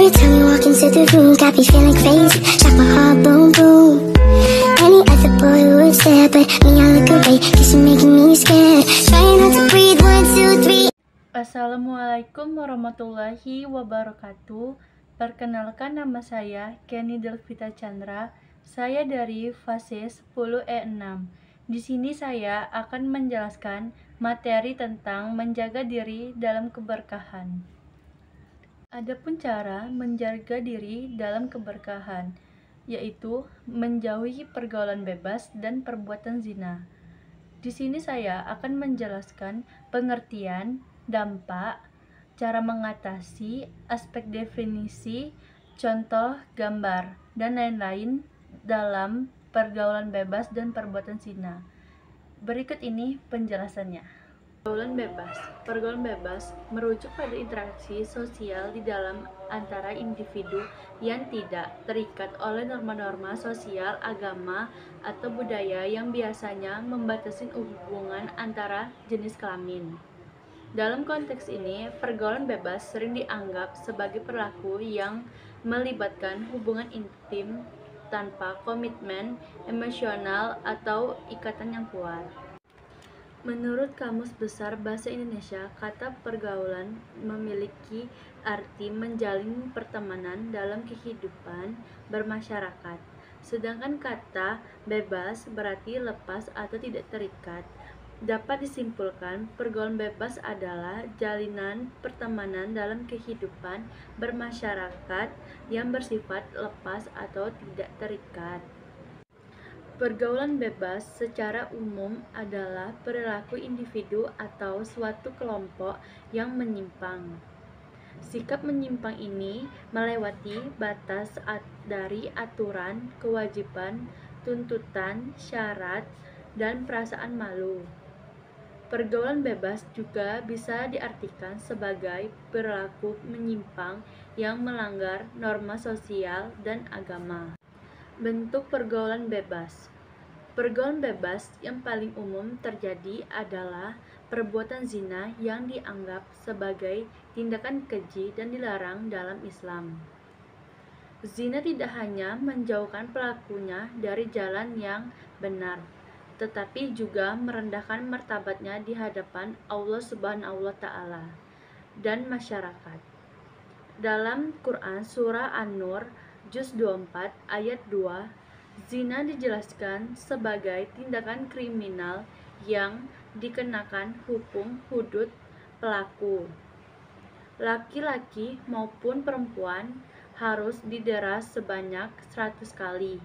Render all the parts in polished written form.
Every time you walk into the room, got me feeling crazy, like my heart boom boom. Any other boy would stare, but me I look away, cause you're making me scared. Trying not to breathe, 1, 2, 3. Assalamualaikum warahmatullahi wabarakatuh. Perkenalkan, nama saya Kenny Delvita Chandra. Saya dari fase 10E6. Di sini saya akan menjelaskan materi tentang menjaga diri dalam keberkahan. Adapun cara menjaga diri dalam keberkahan, yaitu menjauhi pergaulan bebas dan perbuatan zina. Di sini saya akan menjelaskan pengertian, dampak, cara mengatasi, aspek definisi, contoh, gambar, dan lain-lain dalam pergaulan bebas dan perbuatan zina. Berikut ini penjelasannya. Pergaulan bebas merujuk pada interaksi sosial di dalam antara individu yang tidak terikat oleh norma-norma sosial, agama, atau budaya yang biasanya membatasi hubungan antara jenis kelamin. Dalam konteks ini, pergaulan bebas sering dianggap sebagai perilaku yang melibatkan hubungan intim tanpa komitmen emosional atau ikatan yang kuat. Menurut Kamus Besar Bahasa Indonesia, kata pergaulan memiliki arti menjalin pertemanan dalam kehidupan bermasyarakat. Sedangkan kata bebas berarti lepas atau tidak terikat. Dapat disimpulkan, pergaulan bebas adalah jalinan pertemanan dalam kehidupan bermasyarakat yang bersifat lepas atau tidak terikat. Pergaulan bebas secara umum adalah perilaku individu atau suatu kelompok yang menyimpang. Sikap menyimpang ini melewati batas dari aturan, kewajiban, tuntutan, syarat, dan perasaan malu. Pergaulan bebas juga bisa diartikan sebagai perilaku menyimpang yang melanggar norma sosial dan agama. Bentuk pergaulan bebas. Pergaulan bebas yang paling umum terjadi adalah perbuatan zina yang dianggap sebagai tindakan keji dan dilarang dalam Islam. Zina tidak hanya menjauhkan pelakunya dari jalan yang benar, tetapi juga merendahkan martabatnya di hadapan Allah Subhanahu wa Ta'ala dan masyarakat. Dalam Quran Surah An-Nur Juz 24 ayat 2, zina dijelaskan sebagai tindakan kriminal yang dikenakan hukum hudud pelaku. Laki-laki maupun perempuan harus didera sebanyak 100 kali.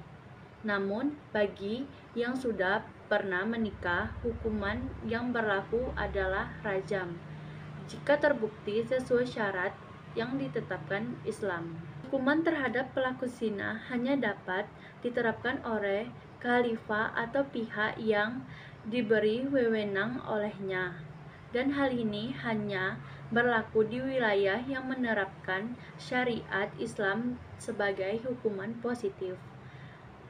Namun, bagi yang sudah pernah menikah, hukuman yang berlaku adalah rajam jika terbukti sesuai syarat yang ditetapkan Islam. Hukuman terhadap pelaku zina hanya dapat diterapkan oleh khalifah atau pihak yang diberi wewenang olehnya, dan hal ini hanya berlaku di wilayah yang menerapkan syariat Islam sebagai hukuman positif.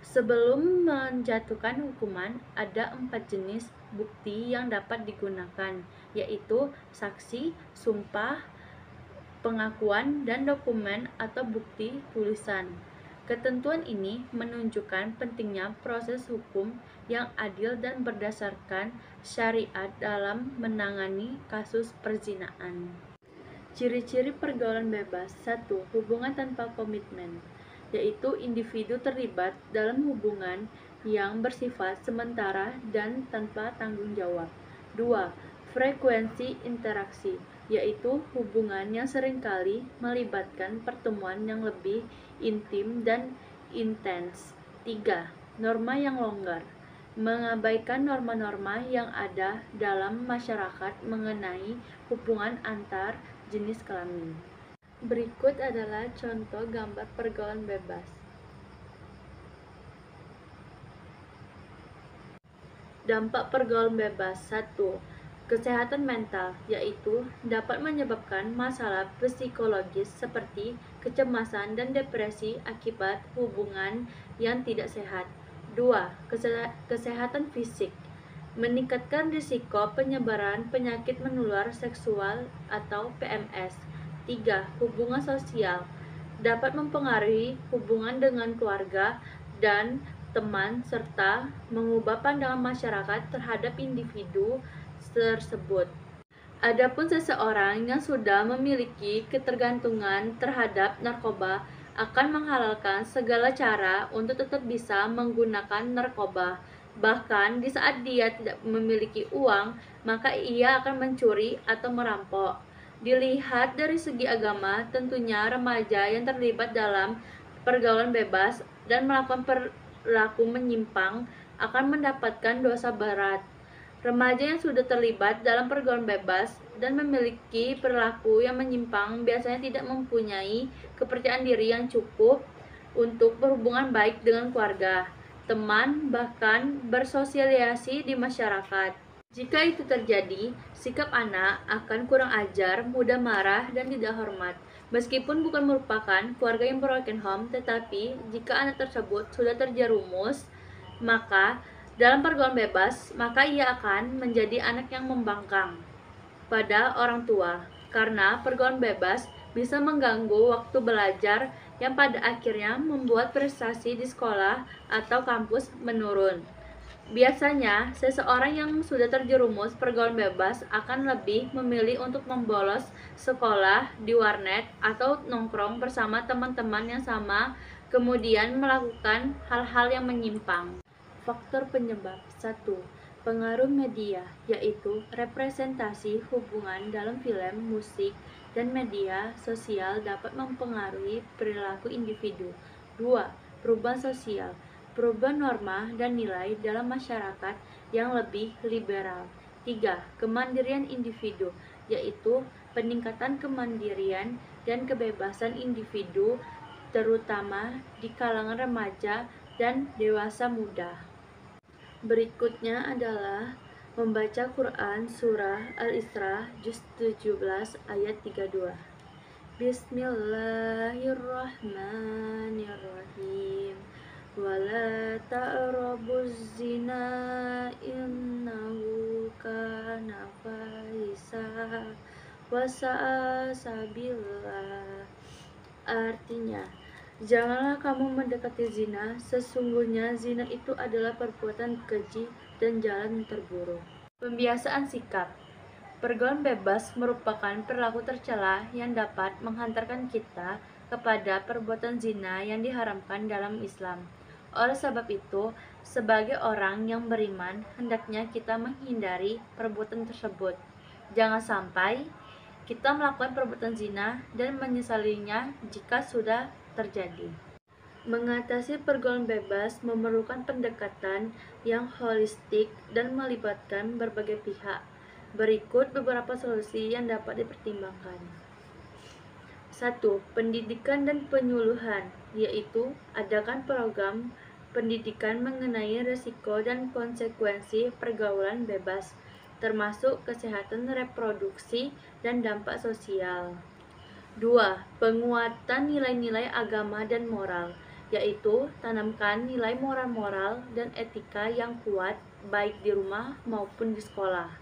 Sebelum menjatuhkan hukuman, ada 4 jenis bukti yang dapat digunakan, yaitu saksi, sumpah, pengakuan, dan dokumen atau bukti tulisan. Ketentuan ini menunjukkan pentingnya proses hukum yang adil dan berdasarkan syariat dalam menangani kasus perzinaan. Ciri-ciri pergaulan bebas. 1. Hubungan tanpa komitmen, yaitu individu terlibat dalam hubungan yang bersifat sementara dan tanpa tanggung jawab. 2. Frekuensi interaksi, yaitu hubungan yang seringkali melibatkan pertemuan yang lebih intim dan intens. 3. Norma yang longgar, mengabaikan norma-norma yang ada dalam masyarakat mengenai hubungan antar jenis kelamin. Berikut adalah contoh gambar pergaulan bebas. Dampak pergaulan bebas. 1. Kesehatan mental, yaitu dapat menyebabkan masalah psikologis seperti kecemasan dan depresi akibat hubungan yang tidak sehat. 2. Kesehatan fisik, meningkatkan risiko penyebaran penyakit menular seksual atau PMS. 3. Hubungan sosial, dapat mempengaruhi hubungan dengan keluarga dan teman serta mengubah pandangan masyarakat terhadap individu tersebut. Adapun seseorang yang sudah memiliki ketergantungan terhadap narkoba akan menghalalkan segala cara untuk tetap bisa menggunakan narkoba. Bahkan di saat dia tidak memiliki uang, maka ia akan mencuri atau merampok. Dilihat dari segi agama, tentunya remaja yang terlibat dalam pergaulan bebas dan melakukan perilaku menyimpang akan mendapatkan dosa berat. Remaja yang sudah terlibat dalam pergaulan bebas dan memiliki perilaku yang menyimpang biasanya tidak mempunyai kepercayaan diri yang cukup untuk berhubungan baik dengan keluarga, teman, bahkan bersosialisasi di masyarakat. Jika itu terjadi, sikap anak akan kurang ajar, mudah marah, dan tidak hormat. Meskipun bukan merupakan keluarga yang broken home, tetapi jika anak tersebut sudah terjerumus, maka dalam pergaulan bebas, maka ia akan menjadi anak yang membangkang pada orang tua, karena pergaulan bebas bisa mengganggu waktu belajar yang pada akhirnya membuat prestasi di sekolah atau kampus menurun. Biasanya, seseorang yang sudah terjerumus pergaulan bebas akan lebih memilih untuk membolos sekolah di warnet atau nongkrong bersama teman-teman yang sama, kemudian melakukan hal-hal yang menyimpang. Faktor penyebab 1. Pengaruh media, yaitu representasi hubungan dalam film, musik, dan media sosial dapat mempengaruhi perilaku individu. 2. Perubahan sosial, perubahan norma dan nilai dalam masyarakat yang lebih liberal. 3. Kemandirian individu, yaitu peningkatan kemandirian dan kebebasan individu, terutama di kalangan remaja dan dewasa muda. Berikutnya adalah membaca Quran Surah Al-Isra juz 17 ayat 32. Bismillahirrahmanirrahim. Wala ta'rabuz zina innahu kana fahisha wa sa'a sabila. Artinya, janganlah kamu mendekati zina, sesungguhnya zina itu adalah perbuatan keji dan jalan terburuk. Pembiasaan sikap. Pergaulan bebas merupakan perilaku tercela yang dapat menghantarkan kita kepada perbuatan zina yang diharamkan dalam Islam. Oleh sebab itu, sebagai orang yang beriman, hendaknya kita menghindari perbuatan tersebut. Jangan sampai kita melakukan perbuatan zina dan menyesalinya jika sudah terjadi. Mengatasi pergaulan bebas memerlukan pendekatan yang holistik dan melibatkan berbagai pihak. Berikut beberapa solusi yang dapat dipertimbangkan. 1. Pendidikan dan penyuluhan, yaitu adakan program pendidikan mengenai risiko dan konsekuensi pergaulan bebas, termasuk kesehatan reproduksi dan dampak sosial. 2. Penguatan nilai-nilai agama dan moral, yaitu tanamkan nilai moral-moral dan etika yang kuat baik di rumah maupun di sekolah.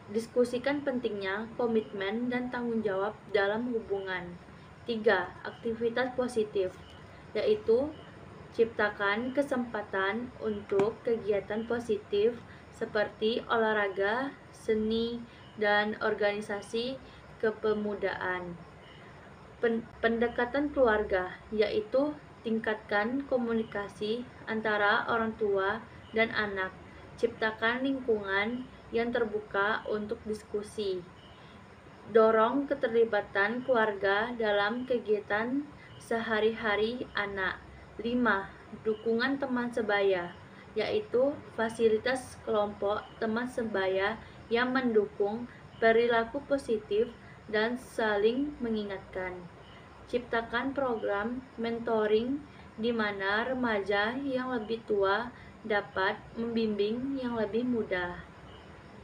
Diskusikan pentingnya komitmen dan tanggung jawab dalam hubungan. 3. Aktivitas positif, yaitu ciptakan kesempatan untuk kegiatan positif seperti olahraga, seni, dan organisasi kepemudaan. Pendekatan keluarga, yaitu tingkatkan komunikasi antara orang tua dan anak. Ciptakan lingkungan yang terbuka untuk diskusi. Dorong keterlibatan keluarga dalam kegiatan sehari-hari anak. 5. Dukungan teman sebaya, yaitu fasilitas kelompok teman sebaya yang mendukung perilaku positif dan saling mengingatkan. Ciptakan program mentoring di mana remaja yang lebih tua dapat membimbing yang lebih muda.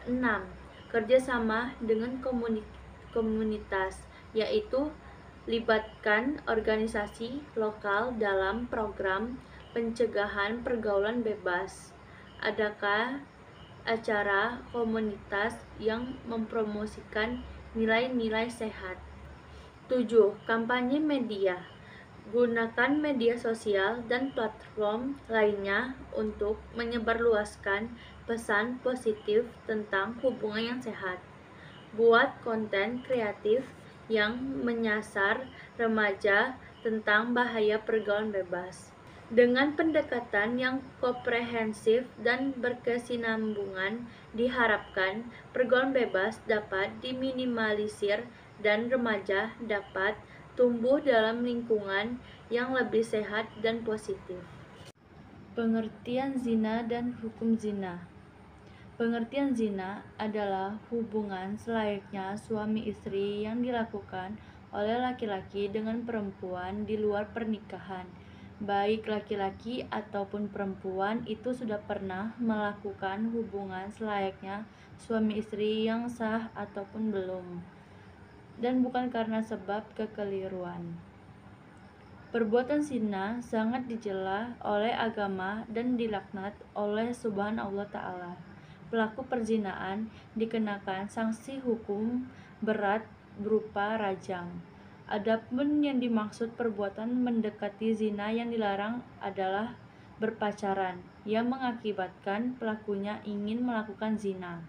6. Kerjasama dengan komunitas, yaitu libatkan organisasi lokal dalam program pencegahan pergaulan bebas. Adakah acara komunitas yang mempromosikan nilai-nilai sehat. 7. Kampanye media, Gunakan media sosial dan platform lainnya untuk menyebarluaskan pesan positif tentang hubungan yang sehat. Buat konten kreatif yang menyasar remaja tentang bahaya pergaulan bebas. Dengan pendekatan yang komprehensif dan berkesinambungan, diharapkan pergaulan bebas dapat diminimalisir dan remaja dapat tumbuh dalam lingkungan yang lebih sehat dan positif. Pengertian zina dan hukum zina. Pengertian zina adalah hubungan selayaknya suami istri yang dilakukan oleh laki-laki dengan perempuan di luar pernikahan. Baik laki-laki ataupun perempuan itu sudah pernah melakukan hubungan selayaknya suami istri yang sah ataupun belum, dan bukan karena sebab kekeliruan. Perbuatan zina sangat dicela oleh agama dan dilaknat oleh Subhanallah Ta'ala. Pelaku perzinaan dikenakan sanksi hukum berat berupa rajam. Adapun yang dimaksud perbuatan mendekati zina yang dilarang adalah berpacaran, yang mengakibatkan pelakunya ingin melakukan zina.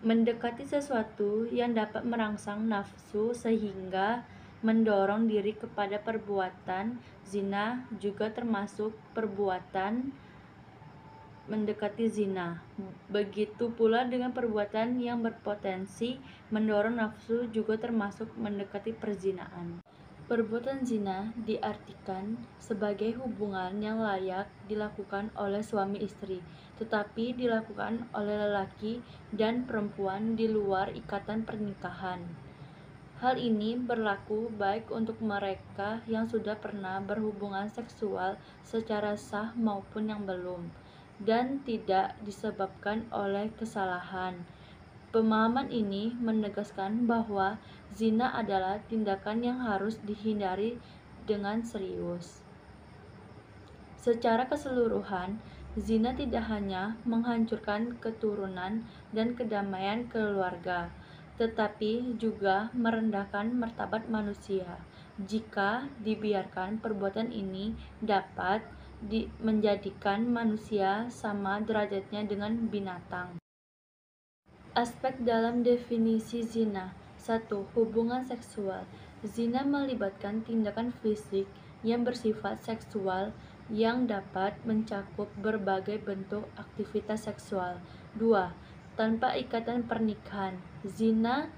Mendekati sesuatu yang dapat merangsang nafsu sehingga mendorong diri kepada perbuatan zina juga termasuk perbuatan mendekati zina. Begitu pula dengan perbuatan yang berpotensi mendorong nafsu juga termasuk mendekati perzinaan. Perbuatan zina diartikan sebagai hubungan yang layak dilakukan oleh suami istri, tetapi dilakukan oleh lelaki dan perempuan di luar ikatan pernikahan. Hal ini berlaku baik untuk mereka yang sudah pernah berhubungan seksual secara sah maupun yang belum, dan tidak disebabkan oleh kesalahan. Pemahaman ini menegaskan bahwa zina adalah tindakan yang harus dihindari dengan serius. Secara keseluruhan, zina tidak hanya menghancurkan keturunan dan kedamaian keluarga, tetapi juga merendahkan martabat manusia. Jika dibiarkan, perbuatan ini dapat menjadikan manusia sama derajatnya dengan binatang. Aspek dalam definisi zina. 1. Hubungan seksual. Zina melibatkan tindakan fisik yang bersifat seksual yang dapat mencakup berbagai bentuk aktivitas seksual. 2. Tanpa ikatan pernikahan. Zina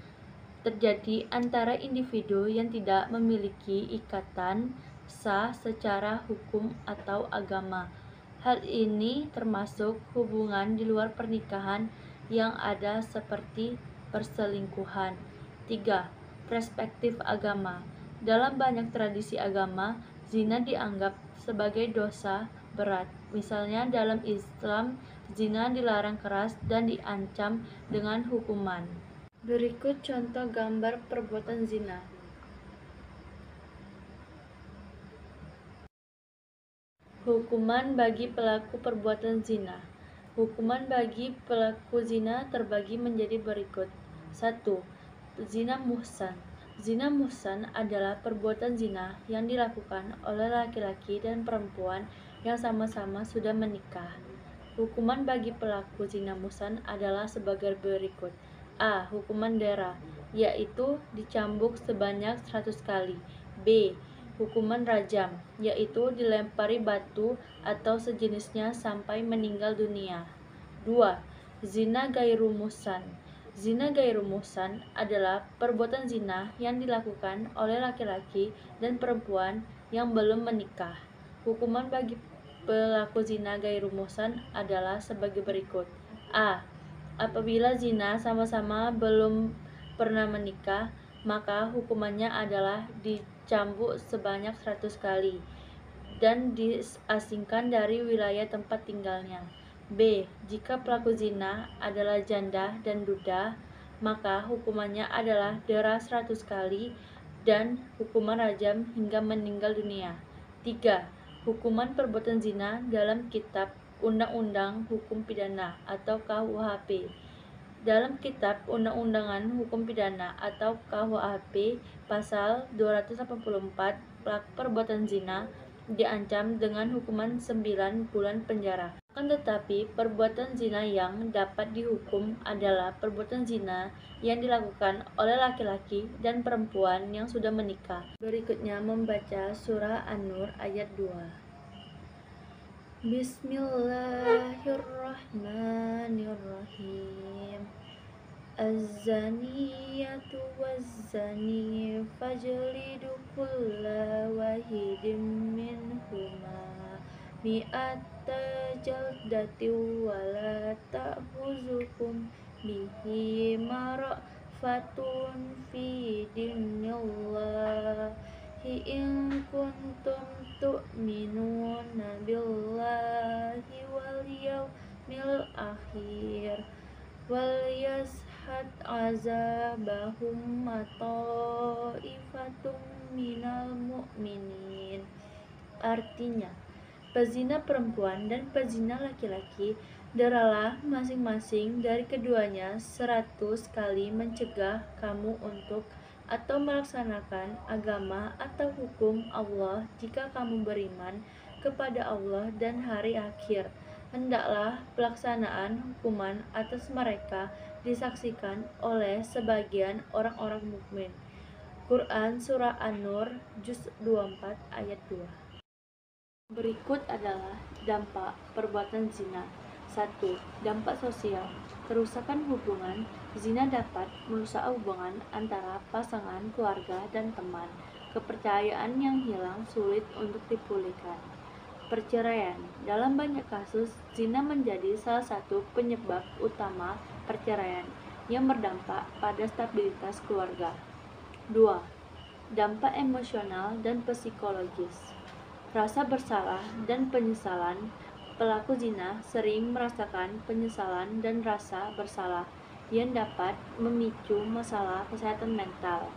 terjadi antara individu yang tidak memiliki ikatan sah secara hukum atau agama. Hal ini termasuk hubungan di luar pernikahan yang ada seperti perselingkuhan. 3. Perspektif agama. Dalam banyak tradisi agama, zina dianggap sebagai dosa berat. Misalnya dalam Islam, zina dilarang keras dan diancam dengan hukuman. Berikut contoh gambar perbuatan zina. Hukuman bagi pelaku perbuatan zina. Hukuman bagi pelaku zina terbagi menjadi berikut. 1. Zina muhsan. Zina muhsan adalah perbuatan zina yang dilakukan oleh laki-laki dan perempuan yang sama-sama sudah menikah. Hukuman bagi pelaku zina muhsan adalah sebagai berikut. A. Hukuman dera, yaitu dicambuk sebanyak 100 kali. B. Hukuman rajam, yaitu dilempari batu atau sejenisnya sampai meninggal dunia. 2. Zina gairu muhsan. Zina gairu muhsan adalah perbuatan zina yang dilakukan oleh laki-laki dan perempuan yang belum menikah. Hukuman bagi pelaku zina gairu muhsan adalah sebagai berikut. A. Apabila zina sama-sama belum pernah menikah, maka hukumannya adalah dicambuk sebanyak 100 kali dan diasingkan dari wilayah tempat tinggalnya. B. Jika pelaku zina adalah janda dan duda, maka hukumannya adalah dera 100 kali dan hukuman rajam hingga meninggal dunia. 3. Hukuman perbuatan zina dalam kitab Undang-Undang Hukum Pidana atau KUHP Dalam Kitab Undang-Undangan Hukum Pidana atau KUHP pasal 284, pelaku perbuatan zina diancam dengan hukuman 9 bulan penjara. Akan tetapi, perbuatan zina yang dapat dihukum adalah perbuatan zina yang dilakukan oleh laki-laki dan perempuan yang sudah menikah. Berikutnya membaca surah An-Nur ayat 2. Bismillahirrahmanirrahim. Az-zaniyatu waz-zani fajlidu kulla wahidin minhuma mi'ata jaldatin wa la ta'khuzukum bihi mara'fatun fi dinillahi in kuntum tu'minuna billahi wal yawmil akhir wal yashhad azabahum ta'ifatum minal mu'minin. Artinya, pezina perempuan dan pezina laki-laki deralah masing-masing dari keduanya 100 kali mencegah kamu untuk atau melaksanakan agama atau hukum Allah jika kamu beriman kepada Allah dan hari akhir. Hendaklah pelaksanaan hukuman atas mereka disaksikan oleh sebagian orang-orang mukmin. Quran Surah An-Nur Juz 24 ayat 2. Berikut adalah dampak perbuatan zina. 1. Dampak sosial. Kerusakan hubungan. Zina dapat merusak hubungan antara pasangan, keluarga, dan teman. Kepercayaan yang hilang sulit untuk dipulihkan. Perceraian. Dalam banyak kasus, zina menjadi salah satu penyebab utama perceraian yang berdampak pada stabilitas keluarga. 2. Dampak emosional dan psikologis. Rasa bersalah dan penyesalan. Pelaku zina sering merasakan penyesalan dan rasa bersalah yang dapat memicu masalah kesehatan mental.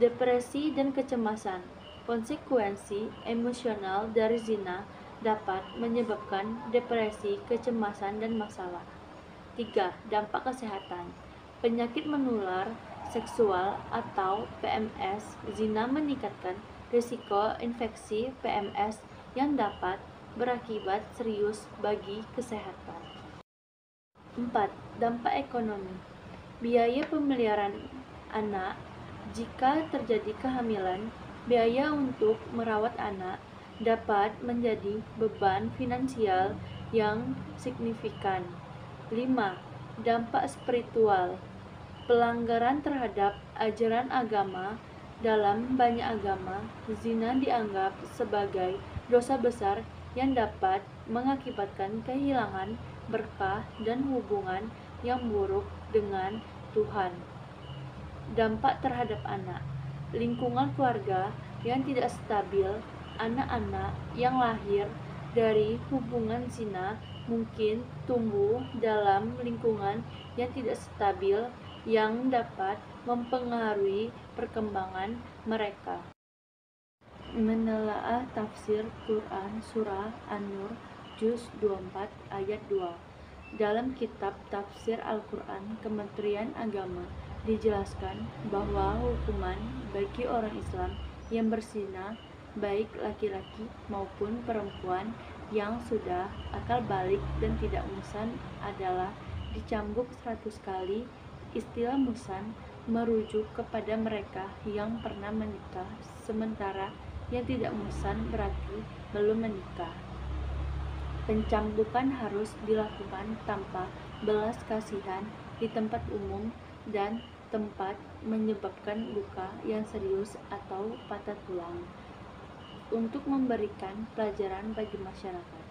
Depresi dan kecemasan. Konsekuensi emosional dari zina dapat menyebabkan depresi, kecemasan, dan masalah. 3. Dampak kesehatan. Penyakit menular seksual atau PMS. Zina meningkatkan risiko infeksi PMS yang dapat berakibat serius bagi kesehatan. 4. Dampak ekonomi. Biaya pemeliharaan anak. Jika terjadi kehamilan, biaya untuk merawat anak dapat menjadi beban finansial yang signifikan. 5. Dampak spiritual. Pelanggaran terhadap ajaran agama. Dalam banyak agama, zina dianggap sebagai dosa besar yang dapat mengakibatkan kehilangan berkah dan hubungan yang buruk dengan Tuhan. Dampak terhadap anak. Lingkungan keluarga yang tidak stabil. Anak-anak yang lahir dari hubungan zina mungkin tumbuh dalam lingkungan yang tidak stabil yang dapat mempengaruhi perkembangan mereka. Menelaah tafsir Quran Surah An-Nur Juz 24 ayat 2. Dalam kitab tafsir Al-Quran Kementerian Agama dijelaskan bahwa hukuman bagi orang Islam yang berzina, baik laki-laki maupun perempuan yang sudah akal balik dan tidak musan adalah dicambuk 100 kali. Istilah musan merujuk kepada mereka yang pernah menikah, sementara yang tidak musan berarti belum menikah. Pencambukan harus dilakukan tanpa belas kasihan di tempat umum dan tempat menyebabkan luka yang serius atau patah tulang, untuk memberikan pelajaran bagi masyarakat.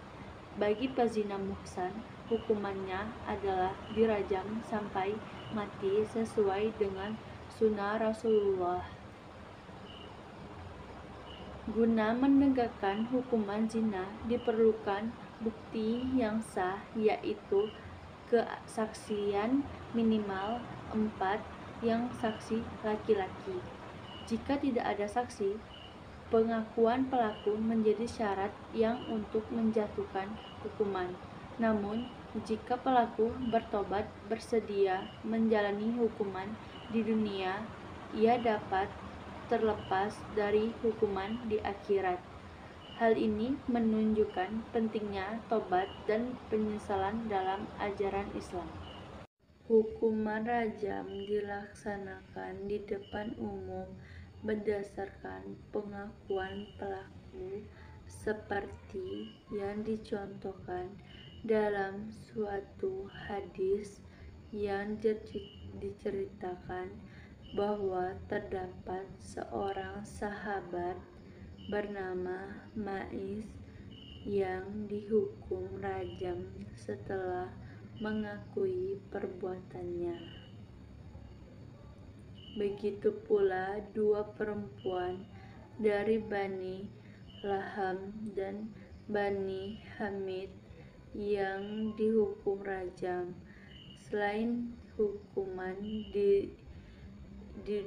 Bagi pezina muhsan, hukumannya adalah dirajam sampai mati sesuai dengan sunnah Rasulullah. Guna menegakkan hukuman zina diperlukan bukti yang sah, yaitu kesaksian minimal 4 yang saksi laki-laki. Jika tidak ada saksi, pengakuan pelaku menjadi syarat yang untuk menjatuhkan hukuman. Namun, Jika pelaku bertobat bersedia menjalani hukuman di dunia, ia dapat terlepas dari hukuman di akhirat. Hal ini menunjukkan pentingnya tobat dan penyesalan dalam ajaran Islam. Hukuman rajam dilaksanakan di depan umum berdasarkan pengakuan pelaku seperti yang dicontohkan dalam suatu hadis yang diceritakan bahwa terdapat seorang sahabat bernama Ma'is yang dihukum rajam setelah mengakui perbuatannya. Begitu pula dua perempuan dari Bani Laham dan Bani Hamid yang dihukum rajam. Selain hukuman di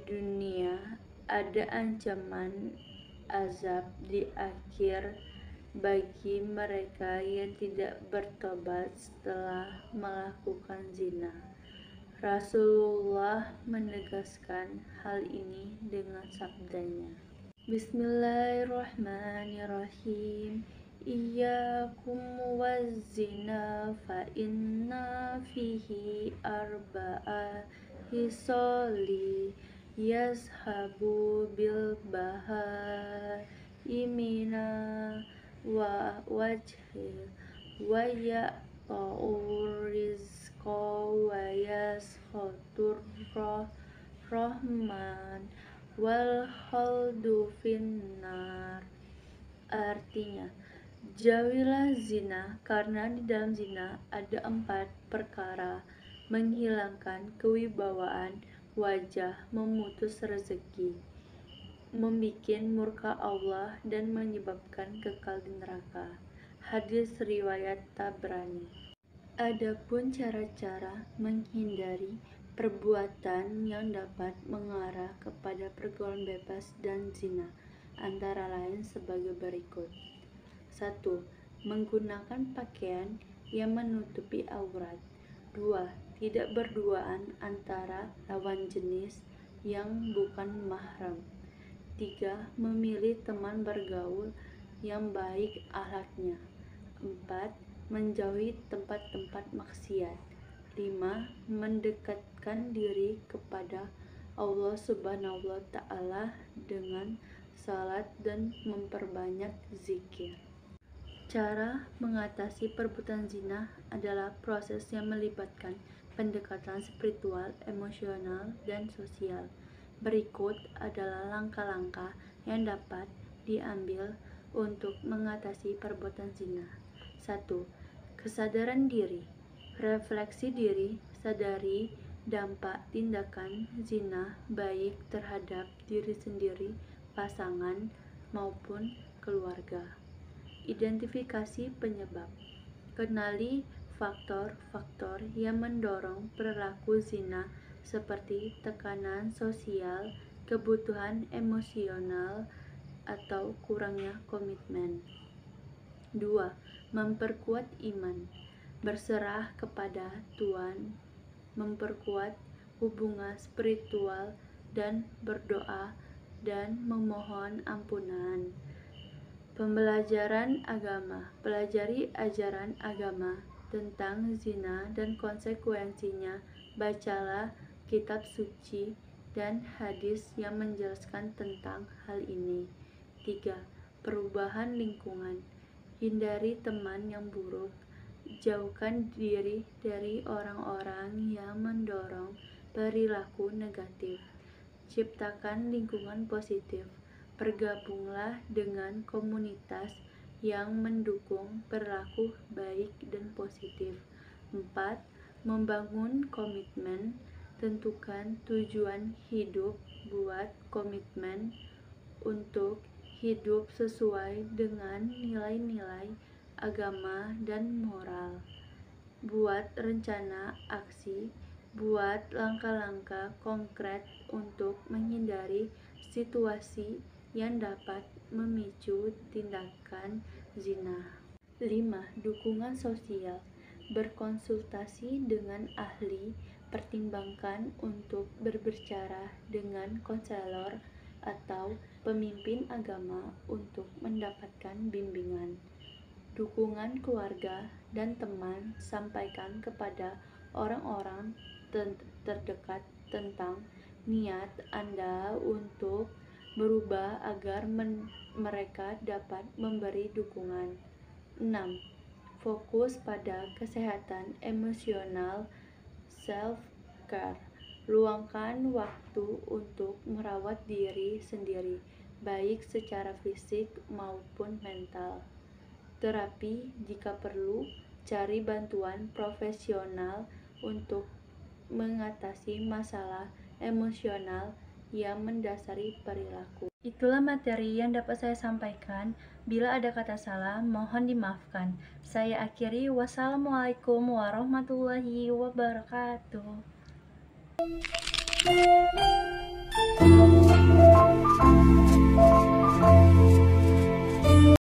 dunia, ada ancaman azab di akhir bagi mereka yang tidak bertobat setelah melakukan zina. Rasulullah menegaskan hal ini dengan sabdanya, Bismillahirrahmanirrahim. Iyyakum wazzina fa inna fihi arba'a hisali yazhabu bil bahaimina wa wajhi wa ya'ta'ur rizqa wa yashotur rahman wal khaldu finnar. Artinya, jauhilah zina, karena di dalam zina ada 4 perkara: menghilangkan kewibawaan wajah, memutus rezeki, membikin murka Allah, dan menyebabkan kekal di neraka. Hadis riwayat Tabrani. Adapun cara-cara menghindari perbuatan yang dapat mengarah kepada pergaulan bebas dan zina antara lain sebagai berikut. 1. Menggunakan pakaian yang menutupi aurat. 2. Tidak berduaan antara lawan jenis yang bukan mahram. 3. Memilih teman bergaul yang baik akhlaknya. 4. Menjauhi tempat-tempat maksiat. 5. Mendekatkan diri kepada Allah Subhanahu wa Ta'ala dengan salat dan memperbanyak zikir. Cara mengatasi perbuatan zina adalah proses yang melibatkan pendekatan spiritual, emosional, dan sosial. Berikut adalah langkah-langkah yang dapat diambil untuk mengatasi perbuatan zina. 1. Kesadaran diri. Refleksi diri, sadari dampak tindakan zina baik terhadap diri sendiri, pasangan, maupun keluarga. Identifikasi penyebab. Kenali faktor-faktor yang mendorong perilaku zina seperti tekanan sosial, kebutuhan emosional, atau kurangnya komitmen. 2. Memperkuat iman. Berserah kepada Tuhan, memperkuat hubungan spiritual, dan berdoa dan memohon ampunan. Pembelajaran agama. Pelajari ajaran agama tentang zina dan konsekuensinya. Bacalah kitab suci dan hadis yang menjelaskan tentang hal ini. 3. Perubahan lingkungan. Hindari teman yang buruk. Jauhkan diri dari orang-orang yang mendorong perilaku negatif. Ciptakan lingkungan positif. Bergabunglah dengan komunitas yang mendukung perilaku baik dan positif. 4. Membangun komitmen. Tentukan tujuan hidup. Buat komitmen untuk hidup sesuai dengan nilai-nilai agama dan moral. Buat rencana aksi. Buat langkah-langkah konkret untuk menghindari situasi yang dapat memicu tindakan zina. 5. Dukungan sosial. berkonsultasi dengan ahli, pertimbangkan untuk berbicara dengan konselor atau pemimpin agama untuk mendapatkan bimbingan. Dukungan keluarga dan teman, sampaikan kepada orang-orang terdekat tentang niat Anda untuk berubah agar mereka dapat memberi dukungan. 6. Fokus pada kesehatan emosional, self-care. Luangkan waktu untuk merawat diri sendiri, baik secara fisik maupun mental. Terapi jika perlu, cari bantuan profesional untuk mengatasi masalah emosional yang mendasari perilaku. Itulah materi yang dapat saya sampaikan. Bila ada kata salah, mohon dimaafkan. Saya akhiri. Wassalamualaikum warahmatullahi wabarakatuh.